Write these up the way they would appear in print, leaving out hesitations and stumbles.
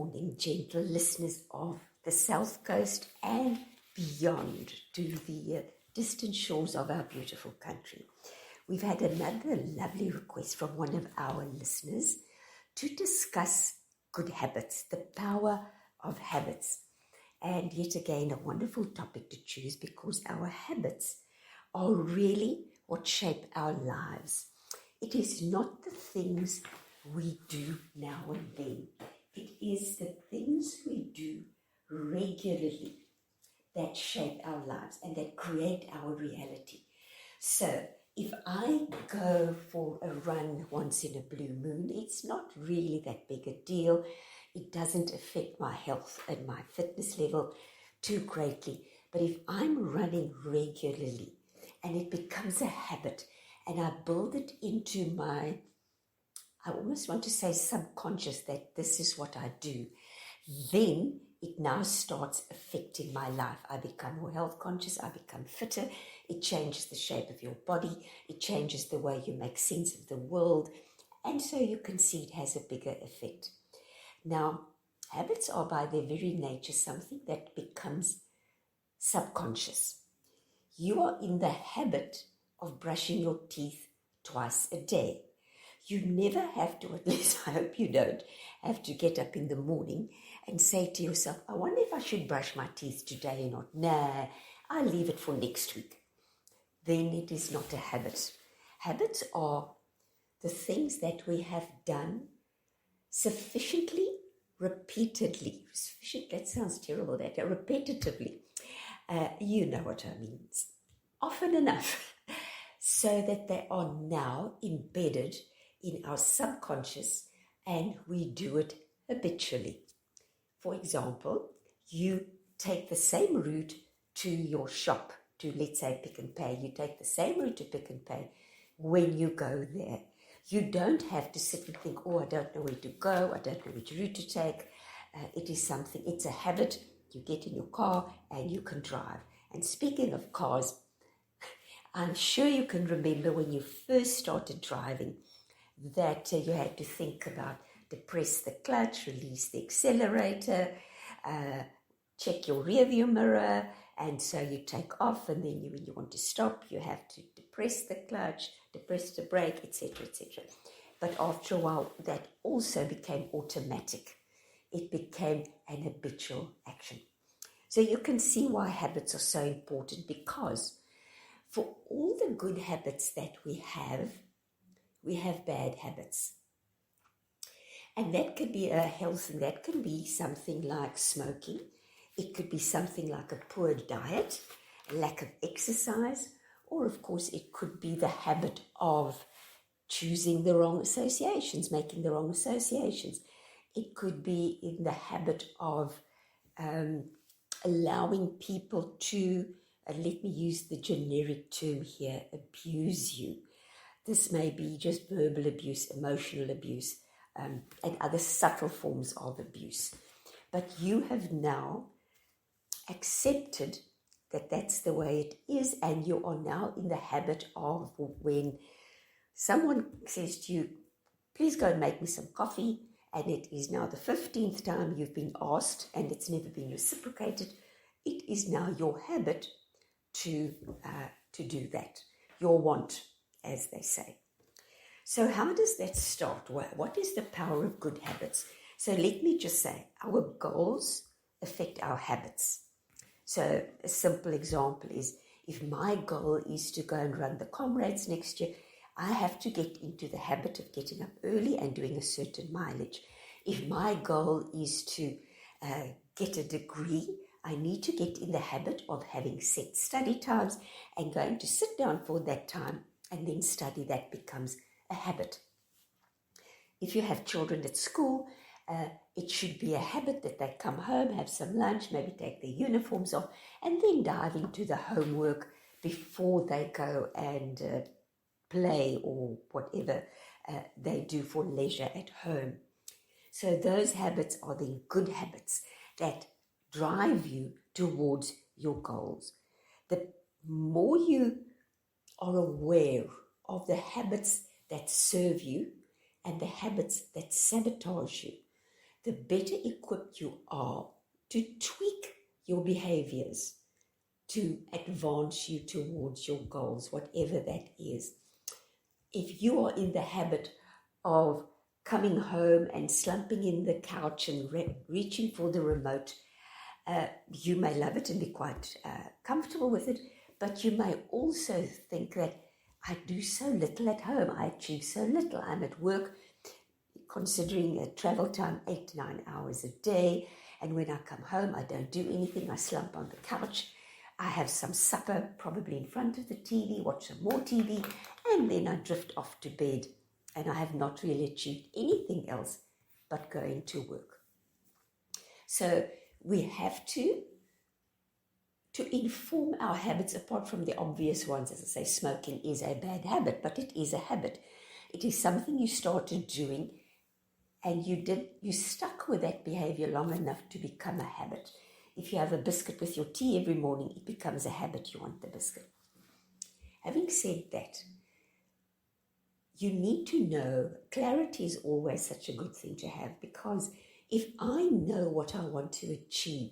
morning, gentle listeners of the South Coast and beyond to the distant shores of our beautiful country. We've had another lovely request from one of our listeners to discuss good habits, the power of habits. And yet again, a wonderful topic to choose because our habits are really what shape our lives. It is not the things we do now and then. It is the things we do regularly that shape our lives and that create our reality. So if I go for a run once in a blue moon, it's not really that big a deal. It doesn't affect my health and my fitness level too greatly. But if I'm running regularly and it becomes a habit and I build it into my, I almost want to say subconscious, that this is what I do, then it now starts affecting my life. I become more health conscious, I become fitter, it changes the shape of your body, it changes the way you make sense of the world, and so you can see it has a bigger effect. Now, habits are by their very nature something that becomes subconscious. You are in the habit of brushing your teeth twice a day. You never have to, at least I hope you don't, have to get up in the morning and say to yourself, I wonder if I should brush my teeth today or not. Nah, I'll leave it for next week. Then it is not a habit. Habits are the things that we have done sufficiently, repeatedly. That sounds terrible, that repetitively. You know what I mean. Often enough, so that they are now embedded in our subconscious and we do it habitually. For example, you take the same route to your shop, to let's say Pick n Pay. You take the same route to Pick n Pay when you go there. You don't have to sit and think, oh, I don't know where to go, I don't know which route to take. It's a habit. You get in your car and you can drive. And speaking of cars, I'm sure you can remember when you first started driving that you had to think about depress the clutch, release the accelerator, check your rearview mirror, and so you take off, and then when you want to stop, you have to depress the clutch, depress the brake, etc., etc. But after a while, that also became automatic. It became an habitual action. So you can see why habits are so important, because for all the good habits that we have bad habits. And that could be a health thing. That can be something like smoking. It could be something like a poor diet, a lack of exercise, or of course it could be the habit of choosing the wrong associations, making the wrong associations. It could be in the habit of allowing people to, let me use the generic term here, abuse you. This may be just verbal abuse, emotional abuse, and other subtle forms of abuse. But you have now accepted that that's the way it is, and you are now in the habit of, when someone says to you, please go and make me some coffee, and it is now the 15th time you've been asked and it's never been reciprocated, it is now your habit to do that, your want, as they say. So how does that start? What is the power of good habits? So let me just say, our goals affect our habits. So a simple example is, if my goal is to go and run the Comrades next year, I have to get into the habit of getting up early and doing a certain mileage. If my goal is to get a degree, I need to get in the habit of having set study times and going to sit down for that time and then study. That becomes a habit. If you have children at school, it should be a habit that they come home, have some lunch, maybe take their uniforms off, and then dive into the homework before they go and play or whatever they do for leisure at home. So those habits are the good habits that drive you towards your goals. The more you are aware of the habits that serve you and the habits that sabotage you, the better equipped you are to tweak your behaviors to advance you towards your goals, whatever that is. If you are in the habit of coming home and slumping in the couch and reaching for the remote, you may love it and be quite comfortable with it, but you may also think that I do so little at home, I achieve so little, I'm at work, considering a travel time 8 to 9 hours a day, and when I come home I don't do anything, I slump on the couch, I have some supper probably in front of the TV, watch some more TV, and then I drift off to bed, and I have not really achieved anything else but going to work. So we have to inform our habits, apart from the obvious ones. As I say, smoking is a bad habit, but it is a habit. It is something you started doing and you stuck with that behavior long enough to become a habit. If you have a biscuit with your tea every morning, it becomes a habit. You want the biscuit. Having said that, you need to know, clarity is always such a good thing to have, because if I know what I want to achieve,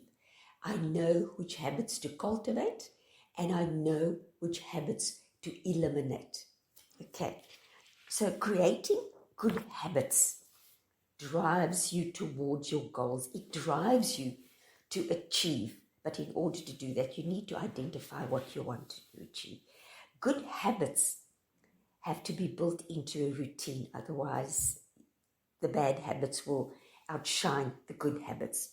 I know which habits to cultivate and I know which habits to eliminate. Okay, so creating good habits drives you towards your goals. It drives you to achieve. But in order to do that, you need to identify what you want to achieve. Good habits have to be built into a routine. Otherwise, the bad habits will outshine the good habits.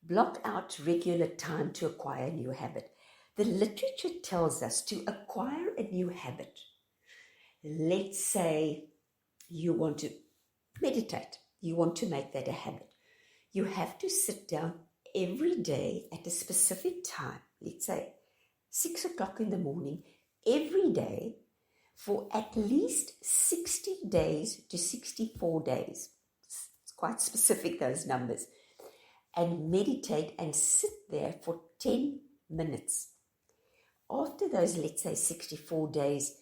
Block out regular time to acquire a new habit. The literature tells us to acquire a new habit. Let's say you want to meditate. You want to make that a habit. You have to sit down every day at a specific time, let's say 6 o'clock in the morning, every day for at least 60 days to 64 days. It's quite specific, those numbers. And meditate and sit there for 10 minutes. After those, let's say 64 days,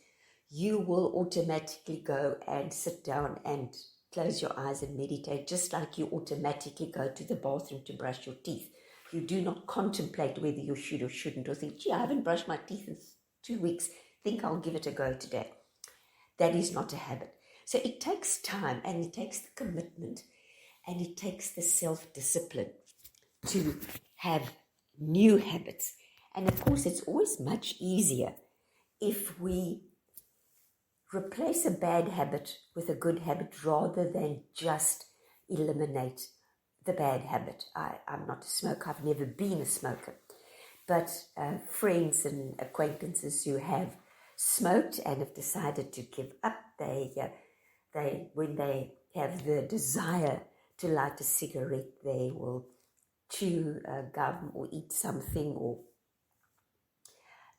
you will automatically go and sit down and close your eyes and meditate, just like you automatically go to the bathroom to brush your teeth. You do not contemplate whether you should or shouldn't, or think, gee, I haven't brushed my teeth in 2 weeks, think I'll give it a go today. That is not a habit. So it takes time, and it takes the commitment, and it takes the self-discipline to have new habits. And of course, it's always much easier if we replace a bad habit with a good habit rather than just eliminate the bad habit. I'm not a smoker. I've never been a smoker. But friends and acquaintances who have smoked and have decided to give up, when they have the desire to light a cigarette, they will chew gum or eat something or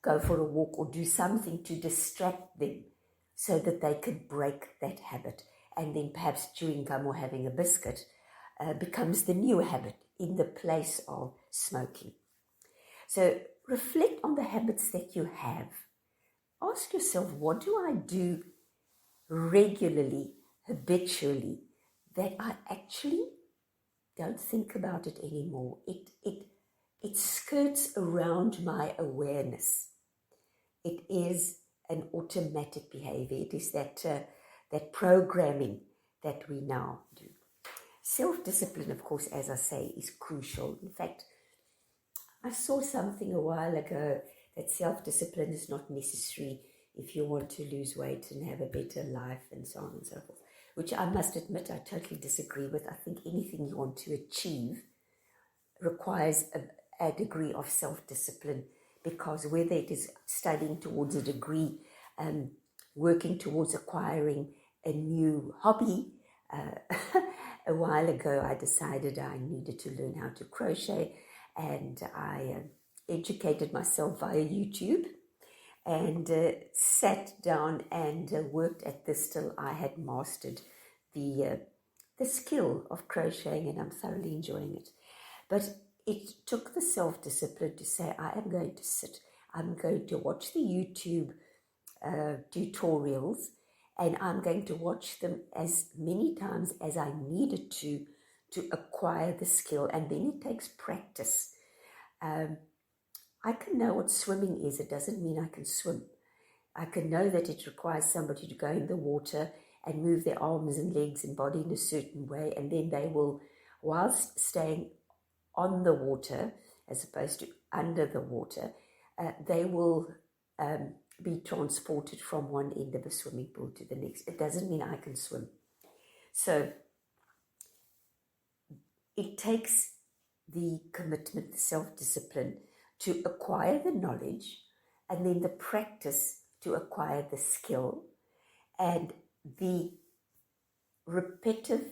go for a walk or do something to distract them so that they could break that habit. And then perhaps chewing gum or having a biscuit becomes the new habit in the place of smoking. So reflect on the habits that you have. Ask yourself, what do I do regularly, habitually, that I actually don't think about it anymore? It skirts around my awareness. It is an automatic behavior. It is that programming that we now do. Self-discipline, of course, as I say, is crucial. In fact, I saw something a while ago that self-discipline is not necessary if you want to lose weight and have a better life and so on and so forth, which I must admit I totally disagree with. I think anything you want to achieve requires a degree of self-discipline, because whether it is studying towards a degree, working towards acquiring a new hobby. A while ago, I decided I needed to learn how to crochet, and I educated myself via YouTube and sat down and worked at this till I had mastered the skill of crocheting, and I'm thoroughly enjoying it. But it took the self-discipline to say, I am going to sit, I'm going to watch the YouTube tutorials, and I'm going to watch them as many times as I needed to to acquire the skill, and then it takes practice. I can know what swimming is. It doesn't mean I can swim. I can know that it requires somebody to go in the water and move their arms and legs and body in a certain way, and then they will, whilst staying on the water as opposed to under the water, they will be transported from one end of a swimming pool to the next. It doesn't mean I can swim. So it takes the commitment, the self-discipline to acquire the knowledge, and then the practice to acquire the skill, and the repetitive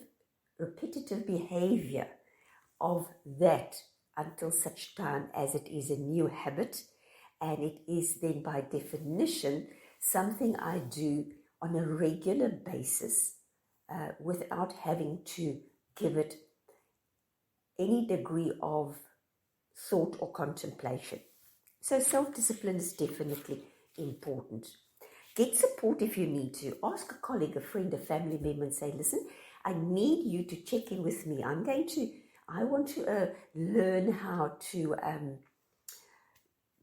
behavior of that until such time as it is a new habit, and it is then by definition something I do on a regular basis without having to give it any degree of thought or contemplation. So self-discipline is definitely important. Get support if you need to. Ask a colleague, a friend, a family member and say, listen, I need you to check in with me. I want to learn how to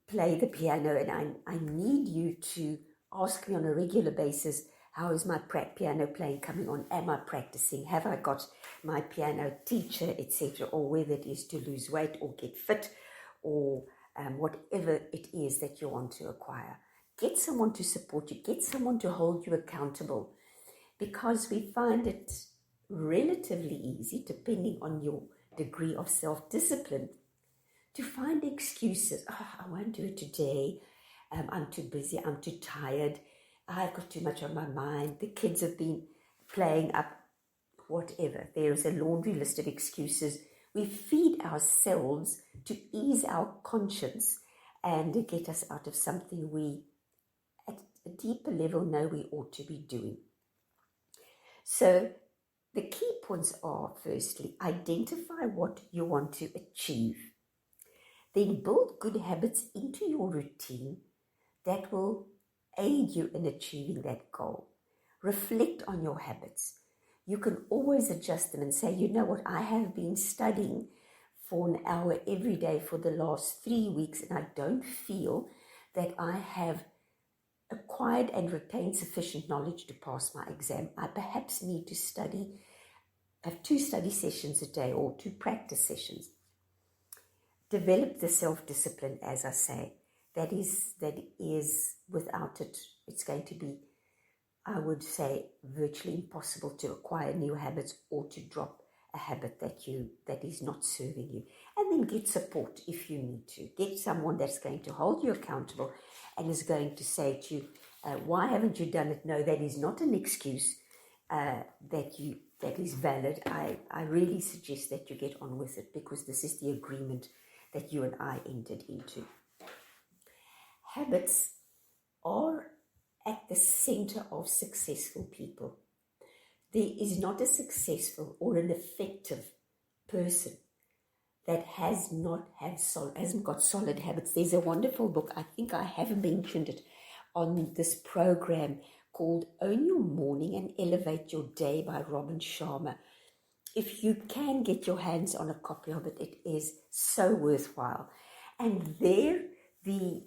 play the piano, and I need you to ask me on a regular basis, how is my piano playing coming on? Am I practicing? Have I got my piano teacher, etc., or whether it is to lose weight or get fit, or whatever it is that you want to acquire. Get someone to support you. Get someone to hold you accountable, because we find it relatively easy, depending on your degree of self-discipline, to find excuses. Oh, I won't do it today. I'm too busy. I'm too tired. I've got too much on my mind. The kids have been playing up, whatever. There is a laundry list of excuses. We feed ourselves to ease our conscience and get us out of something we, at a deeper level, know we ought to be doing. So the key points are, firstly, identify what you want to achieve. Then build good habits into your routine that will aid you in achieving that goal. Reflect on your habits. You can always adjust them and say, you know what, I have been studying for an hour every day for the last 3 weeks, and I don't feel that I have acquired and retained sufficient knowledge to pass my exam. I perhaps need to have 2 study sessions a day or 2 practice sessions. Develop the self-discipline, as I say. That is without it, it's going to be, I would say, virtually impossible to acquire new habits or to drop a habit that is not serving you. And then get support if you need to. Get someone that's going to hold you accountable and is going to say to you, why haven't you done it? No, that is not an excuse that is valid. I really suggest that you get on with it, because this is the agreement that you and I entered into. Habits are at the center of successful people. There is not a successful or an effective person that hasn't got solid habits. There's a wonderful book, I think I have mentioned it on this program, called Own Your Morning and Elevate Your Day by Robin Sharma. If you can get your hands on a copy of it, it is so worthwhile. And there, the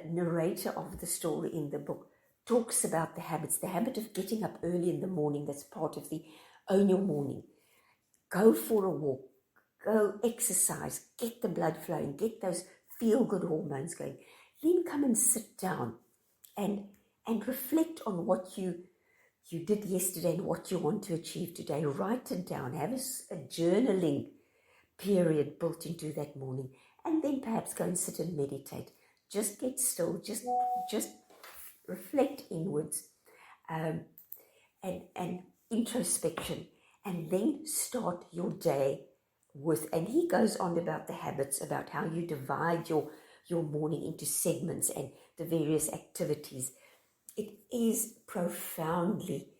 narrator of the story in the book talks about the habits, the habit of getting up early in the morning. That's part of the Own Your Morning. Go for a walk, go exercise, get the blood flowing, get those feel-good hormones going. Then come and sit down and reflect on what you did yesterday and what you want to achieve today. Write it down. Have a journaling period built into that morning, and then perhaps go and sit and meditate. Just get still. Just reflect inwards, and introspection, and then start your day with. And he goes on about the habits, about how you divide your morning into segments and the various activities. It is profoundly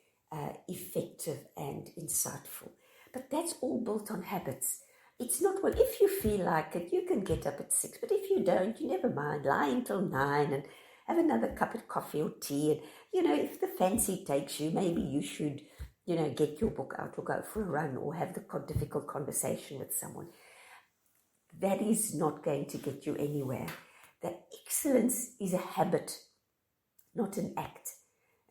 effective and insightful. But that's all built on habits. It's not, well, if you feel like it, you can get up at 6. But if you don't, you never mind. Lie until 9 and have another cup of coffee or tea. And, if the fancy takes you, maybe you should get your book out or go for a run or have the difficult conversation with someone. That is not going to get you anywhere. The excellence is a habit, not an act.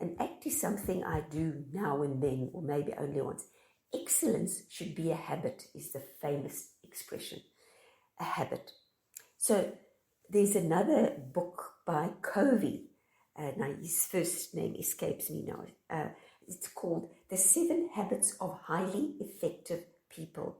An act is something I do now and then, or maybe only once. Excellence should be a habit, is the famous expression, a habit. So there's another book by Covey. Now his first name escapes me now. It's called The 7 Habits of Highly Effective People.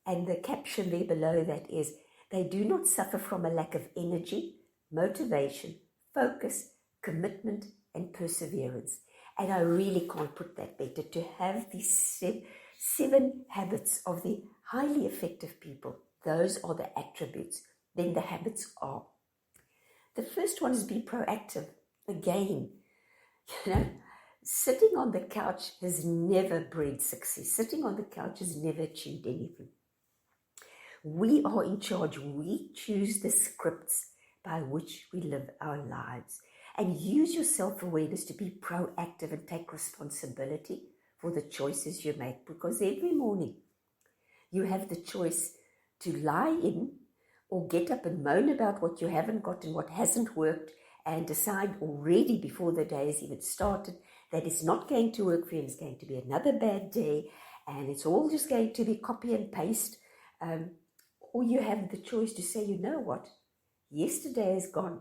And the caption there below that is, they do not suffer from a lack of energy, motivation, focus, commitment, and perseverance. And I really can't put that better, to have these 7 habits of the highly effective people. Those are the attributes. Then the habits are. The first one is be proactive. Again, sitting on the couch has never bred success. Sitting on the couch has never achieved anything. We are in charge. We choose the scripts by which we live our lives. And use your self-awareness to be proactive and take responsibility for the choices you make. Because every morning you have the choice to lie in or get up and moan about what you haven't got and what hasn't worked, and decide already before the day has even started that it's not going to work for you, it's going to be another bad day, and it's all just going to be copy and paste. Or you have the choice to say, you know what, yesterday is gone,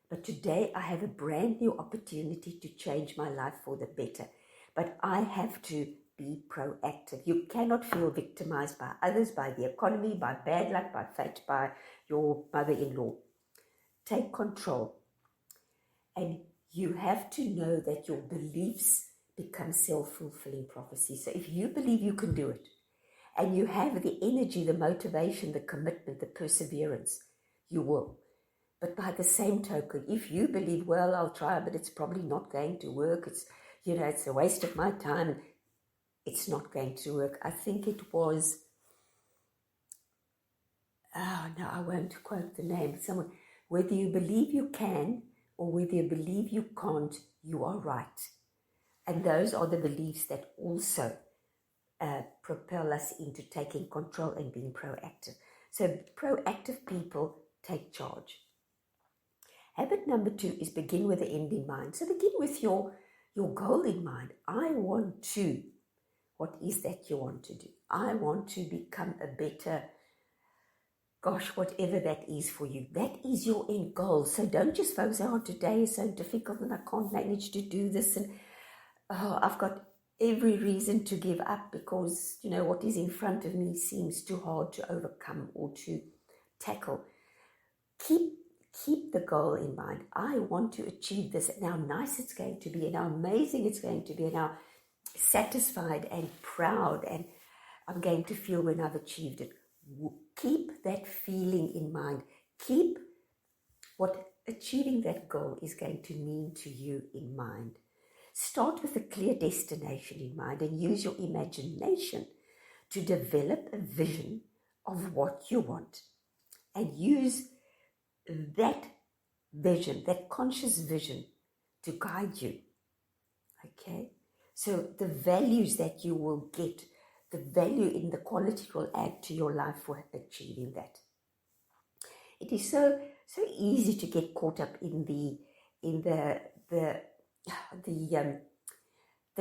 but today I have a brand new opportunity to change my life for the better. But I have to be proactive. You cannot feel victimized by others, by the economy, by bad luck, by fate, by your mother-in-law. Take control. And you have to know that your beliefs become self-fulfilling prophecy. So if you believe you can do it, and you have the energy, the motivation, the commitment, the perseverance, you will. But by the same token, if you believe, well, I'll try, but it's probably not going to work, it's a waste of my time, it's not going to work. I think it was, no, I won't quote the name, someone, whether you believe you can or whether you believe you can't, you are right. And those are the beliefs that also propel us into taking control and being proactive. So proactive people take charge. Habit number 2 is begin with the end in mind. So begin with your goal in mind. I want to. What is that you want to do? I want to become a better, whatever that is for you. That is your end goal. So don't just focus, today is so difficult and I can't manage to do this, and I've got every reason to give up because, what is in front of me seems too hard to overcome or to tackle. Keep the goal in mind. I want to achieve this, and how nice it's going to be, and how amazing it's going to be, and how satisfied and proud and I'm going to feel when I've achieved it. Keep that feeling in mind. Keep what achieving that goal is going to mean to you in mind. Start with a clear destination in mind and use your imagination to develop a vision of what you want. And use that vision, that conscious vision, to guide you. Okay? So the values that you will get, the value in the quality will add to your life for achieving that. It is so easy to get caught up in the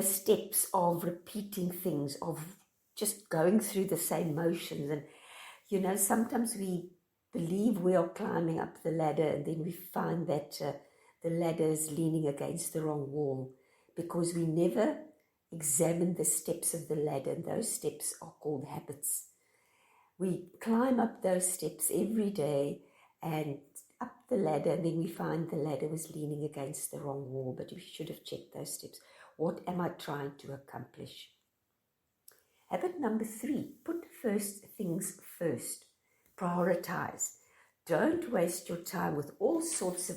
steps of repeating things, of just going through the same motions. And, sometimes we believe we are climbing up the ladder and then we find that the ladder is leaning against the wrong wall because we never examine the steps of the ladder, and those steps are called habits. We climb up those steps every day and up the ladder, and then we find the ladder was leaning against the wrong wall, but we should have checked those steps. What am I trying to accomplish? Habit number 3, put first things first. Prioritize. Don't waste your time with all sorts of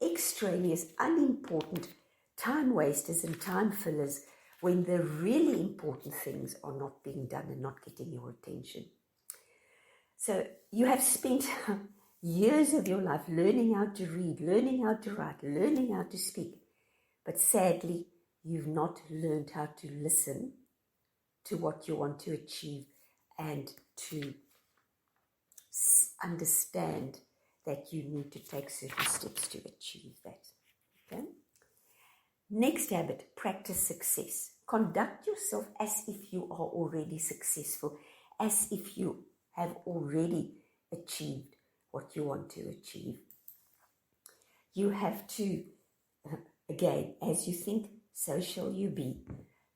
extraneous, unimportant time wasters and time fillers when the really important things are not being done and not getting your attention. So you have spent years of your life learning how to read, learning how to write, learning how to speak. But sadly, you've not learned how to listen to what you want to achieve and to understand that you need to take certain steps to achieve that. Okay? Next habit, practice success. Conduct yourself as if you are already successful, as if you have already achieved what you want to achieve. You have to, again, as you think, so shall you be.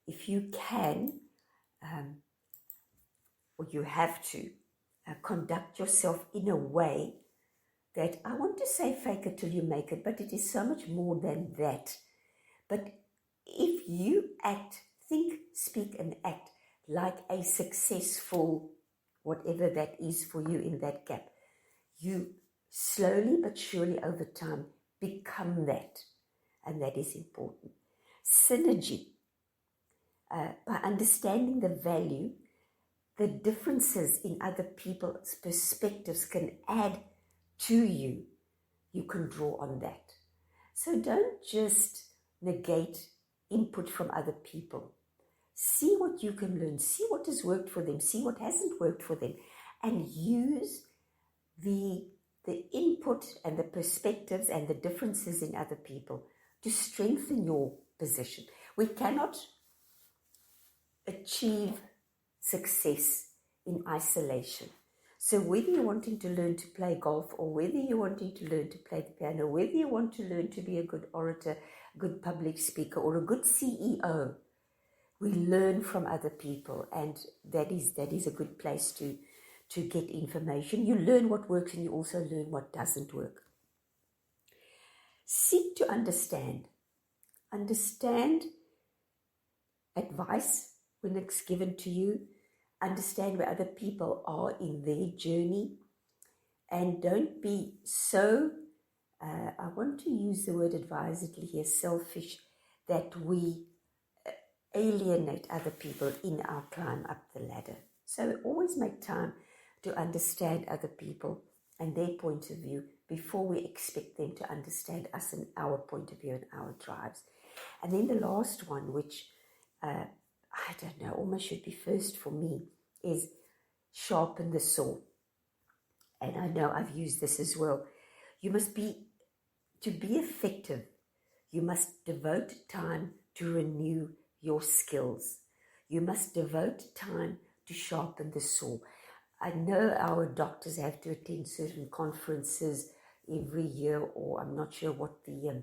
If you can, or you have to, conduct yourself in a way that, I want to say fake it till you make it, but it is so much more than that. But if you act, think, speak, and act like a successful, whatever that is for you in that gap, you slowly but surely over time become that. And that is important. Synergy. By understanding the value, the differences in other people's perspectives can add to you. You can draw on that. So don't just negate input from other people. See what you can learn. See what has worked for them. See what hasn't worked for them. And use the input and the perspectives and the differences in other people to strengthen your position. We cannot achieve success in isolation. So whether you're wanting to learn to play golf, or whether you're wanting to learn to play the piano, whether you want to learn to be a good orator, good public speaker, or a good CEO, we learn from other people, and that is a good place to get information. You learn what works and you also learn what doesn't work. Seek to understand. Understand advice when it's given to you. Understand where other people are in their journey, and don't be so, I want to use the word advisedly here, selfish, that we alienate other people in our climb up the ladder. So always make time to understand other people and their point of view before we expect them to understand us and our point of view and our drives. And then the last one, which I don't know, almost should be first for me, is sharpen the saw. And I know I've used this as well. To be effective, you must devote time to renew your skills. You must devote time to sharpen the saw. I know our doctors have to attend certain conferences every year, or I'm not sure what the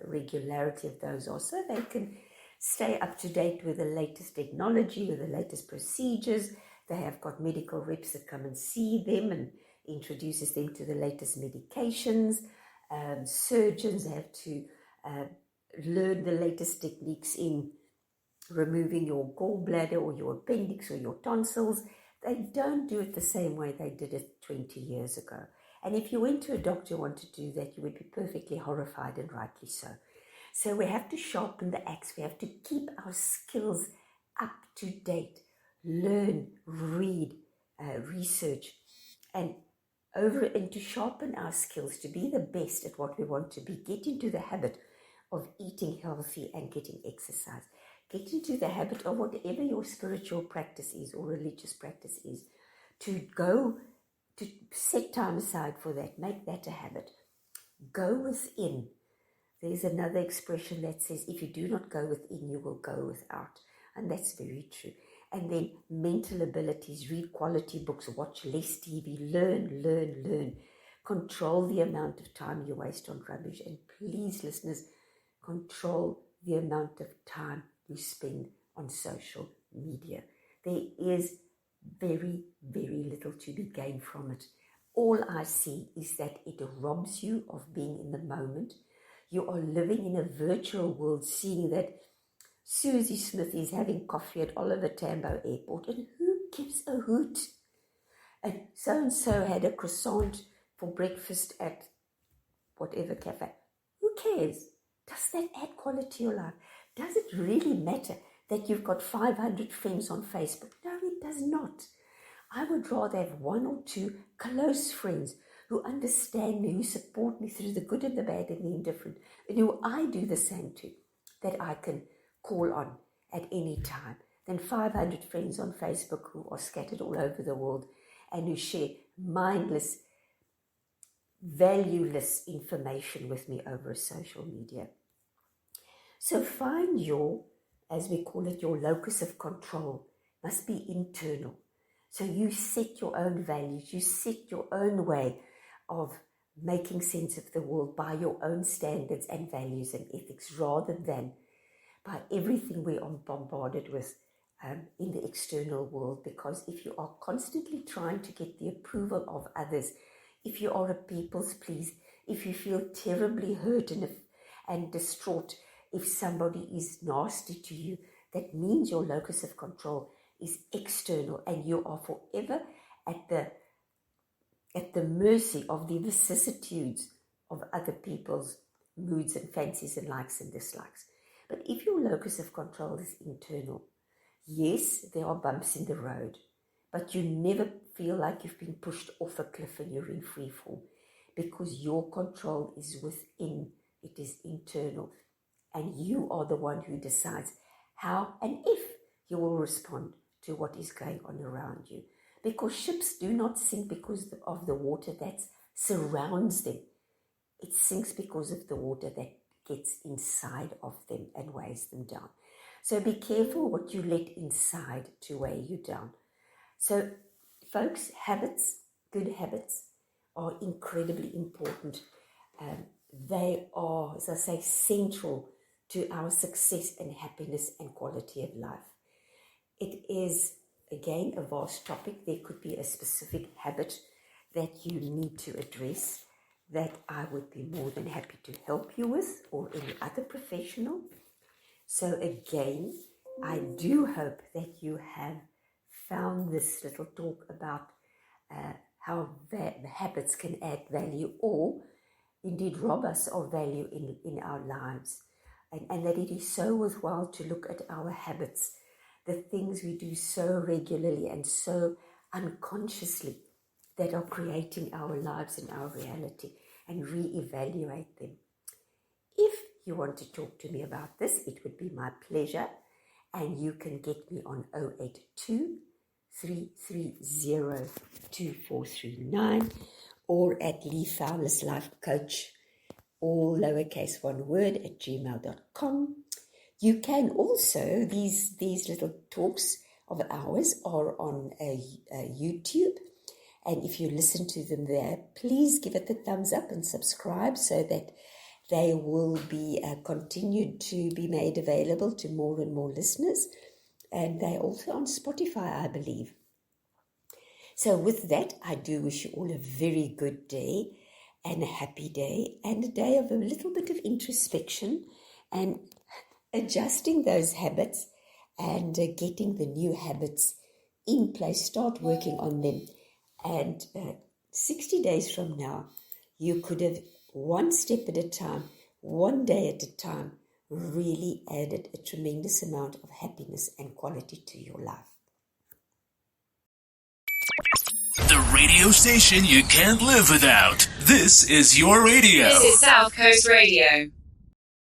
regularity of those are, so they can stay up to date with the latest technology, with the latest procedures. They have got medical reps that come and see them and introduces them to the latest medications. Surgeons have to learn the latest techniques in removing your gallbladder or your appendix or your tonsils. They don't do it the same way they did it 20 years ago. And if you went to a doctor who wanted to do that, you would be perfectly horrified, and rightly so. So we have to sharpen the axe. We have to keep our skills up to date. Learn, read, research, and to sharpen our skills, to be the best at what we want to be. Get into the habit of eating healthy and getting exercise. Get into the habit of whatever your spiritual practice is or religious practice is, to set time aside for that. Make that a habit. Go within. There's another expression that says, if you do not go within, you will go without. And that's very true. And then mental abilities, read quality books, watch less TV, learn. Control the amount of time you waste on rubbish. And please, listeners, control the amount of time you spend on social media. There is very, very little to be gained from it. All I see is that it robs you of being in the moment. You are living in a virtual world, seeing that Susie Smith is having coffee at Oliver Tambo Airport, and who gives a hoot? And so had a croissant for breakfast at whatever cafe. Who cares? Does that add quality to your life? Does it really matter that you've got 500 friends on Facebook? No, it does not. I would rather have one or two close friends who understand me, who support me through the good and the bad and the indifferent, and who I do the same to. that I can call on at any time than 500 friends on Facebook who are scattered all over the world and who share mindless, valueless information with me over social media. So find your, as we call it, your locus of control must be internal. So you set your own values, you set your own way of making sense of the world by your own standards and values and ethics, rather than by everything we are bombarded with in the external world. Because if you are constantly trying to get the approval of others, if you are a people's pleaser, if you feel terribly hurt and distraught if somebody is nasty to you, that means your locus of control is external, and you are forever at the mercy of the vicissitudes of other people's moods and fancies and likes and dislikes. But if your locus of control is internal, yes, there are bumps in the road, but you never feel like you've been pushed off a cliff and you're in free fall, because your control is within, it is internal, and you are the one who decides how and if you will respond to what is going on around you. Because ships do not sink because of the water that surrounds them. It sinks because of the water that gets inside of them and weighs them down. So be careful what you let inside to weigh you down. So folks, habits, good habits, are incredibly important. They are, as I say, central to our success and happiness and quality of life. It is, again, a vast topic. There could be a specific habit that you need to address that I would be more than happy to help you with, or any other professional. So again, I do hope that you have found this little talk about how habits can add value, or indeed rob us of value in our lives. And that it is so worthwhile to look at our habits, the things we do so regularly and so unconsciously that are creating our lives and our reality, and reevaluate them. If you want to talk to me about this, it would be my pleasure, and you can get me on 082 330 2439 or at Lee Foulis Life Coach, all lowercase one word, at gmail.com. You can also, these little talks of ours are on YouTube, and if you listen to them there, please give it the thumbs up and subscribe so that they will be continued to be made available to more and more listeners. And they're also on Spotify, I believe. So with that, I do wish you all a very good day and a happy day, and a day of a little bit of introspection and adjusting those habits and getting the new habits in place. Start working on them. And 60 days from now, you could have, one step at a time, one day at a time, really added a tremendous amount of happiness and quality to your life. The radio station you can't live without. This is your radio. This is South Coast Radio.